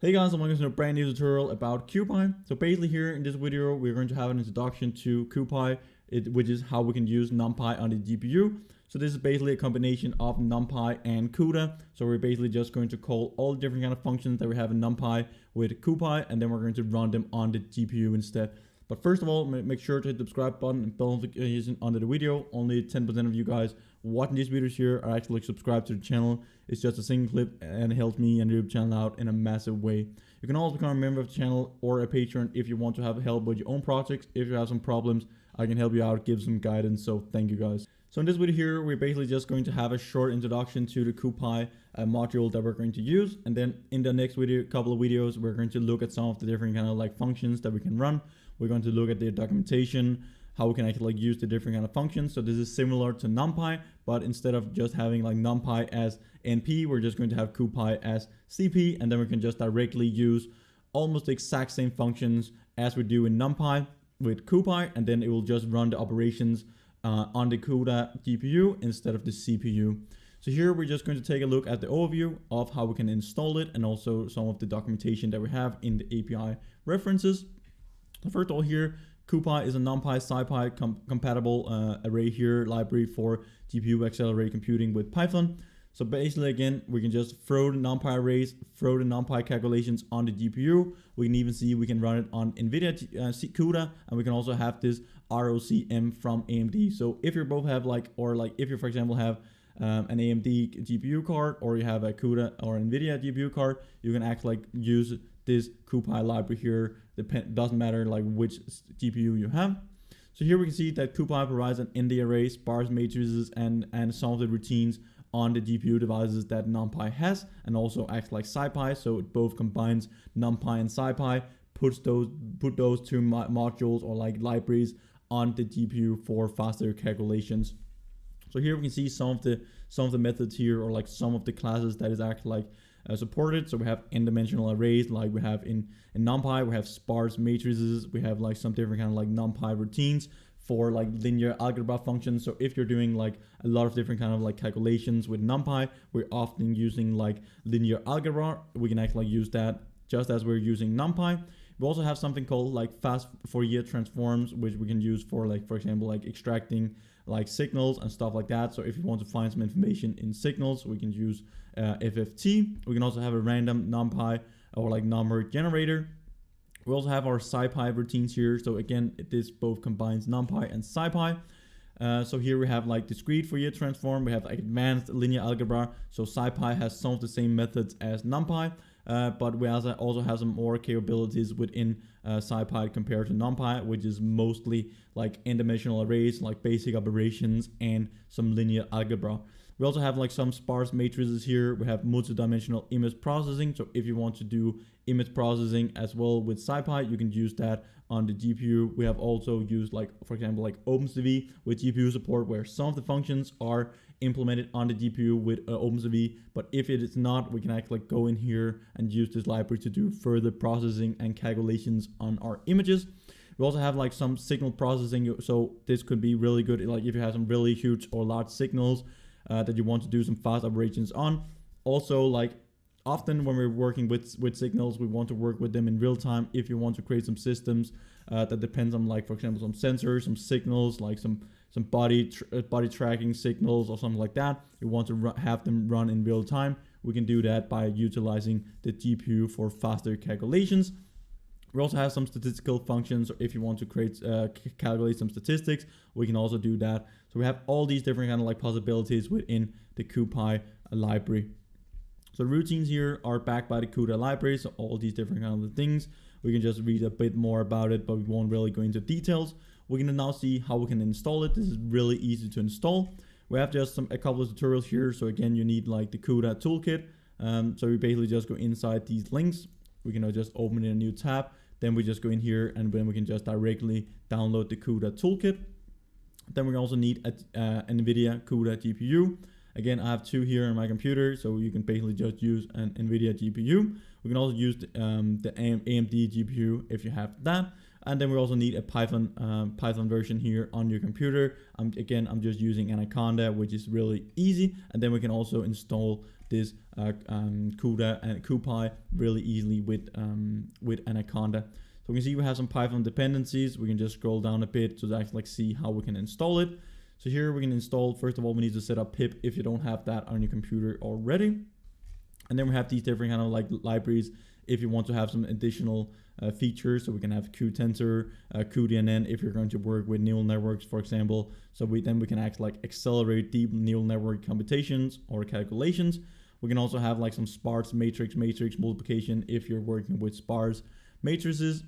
Hey guys, and welcome to a brand new tutorial about CuPy. So basically here in this video, we're going to have an introduction to CuPy, which is how we can use NumPy on the GPU. So this is basically a combination of NumPy and Cuda. So we're basically just going to call all the different kind of functions that we have in NumPy with CuPy, and then we're going to run them on the GPU instead. But first of all, make sure to hit the subscribe button and bell notification under the video. Only 10% of you guys watching these videos here are actually subscribed to the channel. It's just a single clip and it helps me and the YouTube channel out in a massive way. You can also become a member of the channel or a patron if you want to have help with your own projects. If you have some problems, I can help you out, give some guidance. So thank you guys. So in this video here, we're basically just going to have a short introduction to the CuPy module that we're going to use. And then in the next video, couple of videos, we're going to look at some of the different kind of like functions that we can run. We're going to look at the documentation, how we can actually use the different kind of functions. So this is similar to NumPy, but instead of just having like NumPy as NP, we're just going to have CuPy as CP, and then we can just directly use almost the exact same functions as we do in NumPy with CuPy, and then it will just run the operations on the Cuda GPU instead of the CPU. So here we're just going to take a look at the overview of how we can install it and also some of the documentation that we have in the API references. So first of all here, CuPy is a NumPy SciPy compatible array here library for GPU accelerated computing with Python. So basically again, we can just throw the NumPy arrays, throw the NumPy calculations on the GPU. We can even see we can run it on NVIDIA Cuda, and we can also have this ROCm from AMD. So if you both have if you for example have an AMD GPU card, or you have a Cuda or NVIDIA GPU card, you can use this CuPy library here. Doesn't matter like which GPU you have. So here we can see that CuPy provides an ND array, sparse matrices, and some of the routines on the GPU devices that NumPy has, and also acts like SciPy. So it both combines NumPy and SciPy, put those two modules or like libraries on the GPU for faster calculations. So here we can see some of the methods here, or like some of the classes that is actually supported. So we have n-dimensional arrays like we have in NumPy. We have sparse matrices. We have like some different kind of like NumPy routines for like linear algebra functions. So if you're doing like a lot of different kind of like calculations with NumPy, we're often using like linear algebra. We can actually use that just as we're using NumPy. We also have something called like fast Fourier transforms, which we can use for like, for example, like extracting like signals and stuff like that. So if you want to find some information in signals, we can use FFT. We can also have a random NumPy or like number generator. We also have our SciPy routines here. So again, this both combines NumPy and SciPy. So here we have like discrete Fourier transform. We have like advanced linear algebra. So SciPy has some of the same methods as NumPy, but we also have some more capabilities within SciPy compared to NumPy, which is mostly like n-dimensional arrays, like basic operations, and some linear algebra. We also have like some sparse matrices here. We have multi-dimensional image processing. So if you want to do image processing as well with SciPy, you can use that on the GPU. We have also used like, for example, like OpenCV with GPU support, where some of the functions are implemented on the GPU with OpenCV. But if it is not, we can actually go in here and use this library to do further processing and calculations on our images. We also have like some signal processing. So this could be really good, like if you have some really huge or large signals that you want to do some fast operations on. Also, like often when we're working with signals, we want to work with them in real time. If you want to create some systems that depends on, like, for example, some sensors, some signals, like some body tracking signals or something like that, you want to have them run in real time, we can do that by utilizing the GPU for faster calculations. We also have some statistical functions. So if you want to calculate some statistics, we can also do that. So we have all these different kind of like possibilities within the CuPy library. So routines here are backed by the Cuda library. So all these different kind of things, we can just read a bit more about it, but we won't really go into details. We're gonna now see how we can install it. This is really easy to install. We have just a couple of tutorials here. So again, you need like the Cuda toolkit. So we basically just go inside these links. We can just open in a new tab. Then we just go in here, and then we can just directly download the Cuda toolkit. Then we also need an NVIDIA Cuda GPU. Again, I have two here on my computer, so you can basically just use an NVIDIA GPU. We can also use the AMD GPU if you have that. And then we also need a Python version here on your computer. I'm just using Anaconda, which is really easy. And then we can also install this Cuda and CuPy really easily with Anaconda. So we can see we have some Python dependencies. We can just scroll down a bit to actually see how we can install it. So here we can install, first of all, we need to set up pip if you don't have that on your computer already. And then we have these different kind of like libraries if you want to have some additional features. So we can have QTensor, cuDNN if you're going to work with neural networks, for example. So we can actually like accelerate deep neural network computations or calculations. We can also have like some sparse matrix multiplication if you're working with sparse matrices.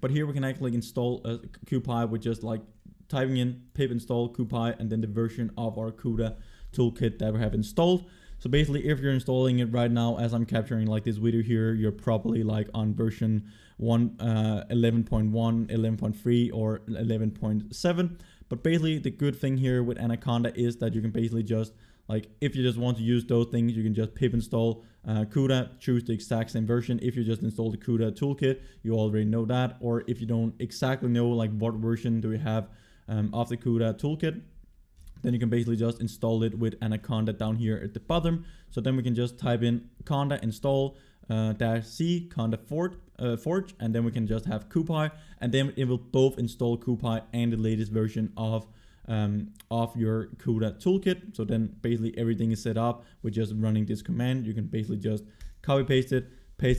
But here we can actually install CuPy with just like typing in pip install CuPy and then the version of our Cuda toolkit that we have installed. So basically, if you're installing it right now, as I'm capturing like this video here, you're probably like on version 11.1, 11.3, or 11.7. But basically, the good thing here with Anaconda is that you can basically just like, if you just want to use those things, you can just pip install Cuda, choose the exact same version. If you just install the Cuda toolkit, you already know that. Or if you don't exactly know like what version do we have of the Cuda toolkit, then you can basically just install it with Anaconda down here at the bottom. So then we can just type in conda install -c conda forge, and then we can just have CuPy, and then it will both install CuPy and the latest version of your Cuda toolkit. So then basically everything is set up with just running this command. You can basically just copy paste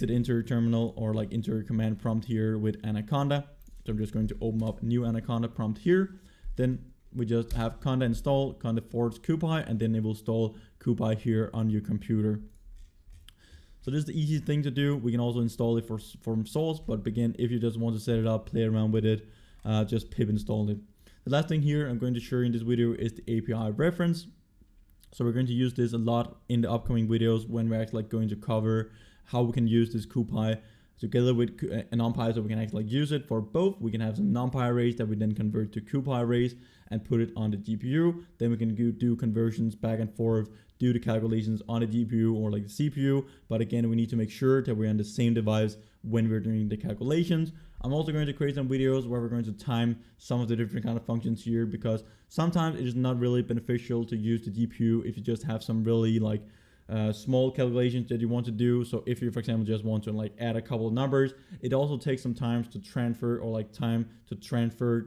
it into your terminal or like into your command prompt here with Anaconda. So I'm just going to open up a new Anaconda prompt here. Then we just have conda install, conda forge CuPy, and then it will install CuPy here on your computer. So this is the easiest thing to do. We can also install it from source, but again, if you just want to set it up, play around with it, just pip install it. The last thing here I'm going to show you in this video is the API reference. So we're going to use this a lot in the upcoming videos when we're actually going to cover how we can use this CuPy together with NumPy, so we can actually use it for both. We can have some NumPy arrays that we then convert to CuPy arrays and put it on the GPU. Then we can do conversions back and forth, do the calculations on the GPU or like the CPU. But again, we need to make sure that we're on the same device when we're doing the calculations. I'm also going to create some videos where we're going to time some of the different kind of functions here, because sometimes it is not really beneficial to use the GPU if you just have some really like small calculations that you want to do. So if you, for example, just want to like add a couple of numbers, it also takes some time to transfer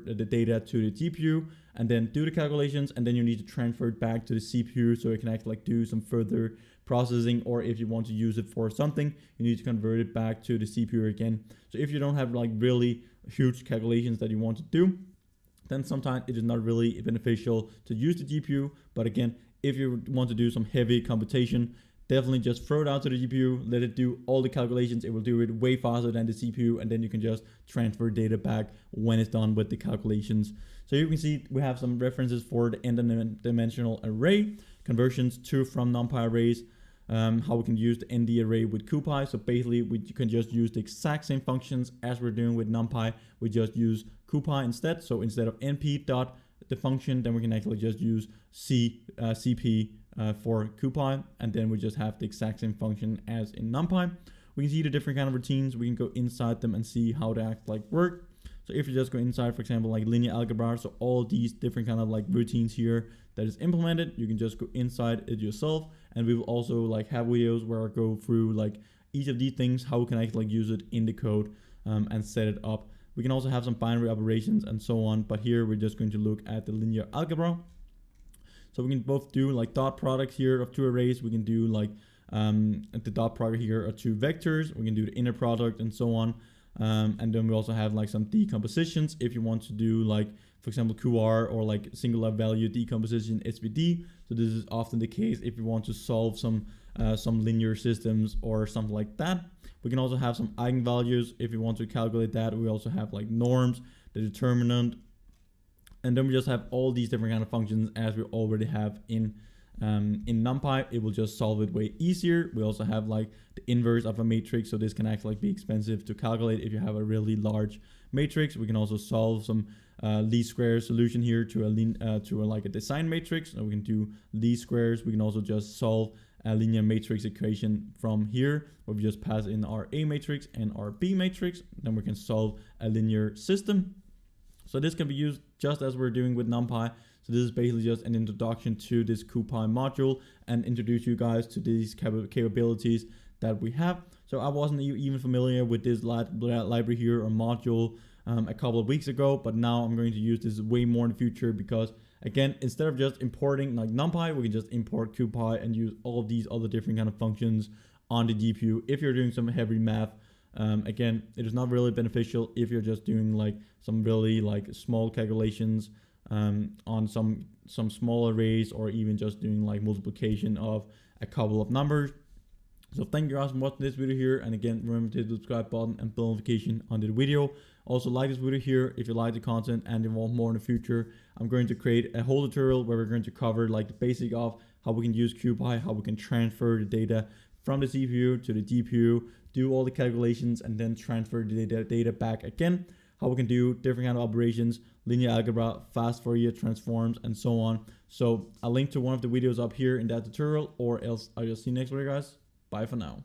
the data to the GPU and then do the calculations, and then you need to transfer it back to the CPU so it can actually like do some further processing. Or if you want to use it for something, you need to convert it back to the CPU again. So if you don't have like really huge calculations that you want to do, then sometimes it is not really beneficial to use the GPU. But again, if you want to do some heavy computation, definitely just throw it out to the GPU, let it do all the calculations. It will do it way faster than the CPU, and then you can just transfer data back when it's done with the calculations. So you can see we have some references for the n-dimensional array, conversions to from NumPy arrays, how we can use the ND array with CuPy. So basically we can just use the exact same functions as we're doing with NumPy. We just use CuPy instead. So instead of np dot the function, then we can actually just use cp for CuPy, and then we just have the exact same function as in NumPy. We can see the different kind of routines. We can go inside them and see how they act like work. So if you just go inside, for example, like linear algebra, so all these different kind of like routines here that is implemented, you can just go inside it yourself. And we will also like have videos where I go through like each of these things, how we can actually like use it in the code and set it up. We can also have some binary operations and so on, but here we're just going to look at the linear algebra. So we can both do like dot product here of two arrays. We can do like the dot product here of two vectors. We can do the inner product and so on. And then we also have like some decompositions if you want to do like, for example, QR or like singular value decomposition SVD. So this is often the case if you want to solve some linear systems or something like that. We can also have some eigenvalues if you want to calculate that. We also have like norms, the determinant, and then we just have all these different kind of functions as we already have in NumPy. It will just solve it way easier. We also have like the inverse of a matrix, so this can actually be expensive to calculate if you have a really large matrix. We can also solve some least square solution here to a design matrix. So we can do least squares. We can also just solve a linear matrix equation from here, where we just pass in our A matrix and our B matrix. Then we can solve a linear system. So this can be used just as we're doing with NumPy. So this is basically just an introduction to this CuPy module and introduce you guys to these capabilities that we have. So I wasn't even familiar with this library here or module a couple of weeks ago, but now I'm going to use this way more in the future because, again, instead of just importing like NumPy, we can just import CuPy and use all of these other different kind of functions on the GPU if you're doing some heavy math. Again, it is not really beneficial if you're just doing like some really like small calculations on some small arrays, or even just doing like multiplication of a couple of numbers. So thank you guys for watching this video here, and again, remember to hit the subscribe button and bell notification under the video. Also like this video here if you like the content and you want more in the future. I'm going to create a whole tutorial where we're going to cover like the basic of how we can use CuPy, how we can transfer the data from the CPU to the GPU, do all the calculations, and then transfer the data back again, how we can do different kind of operations, linear algebra, fast Fourier transforms, and so on. So I'll link to one of the videos up here in that tutorial, or else I'll just see you next video, guys. Bye for now.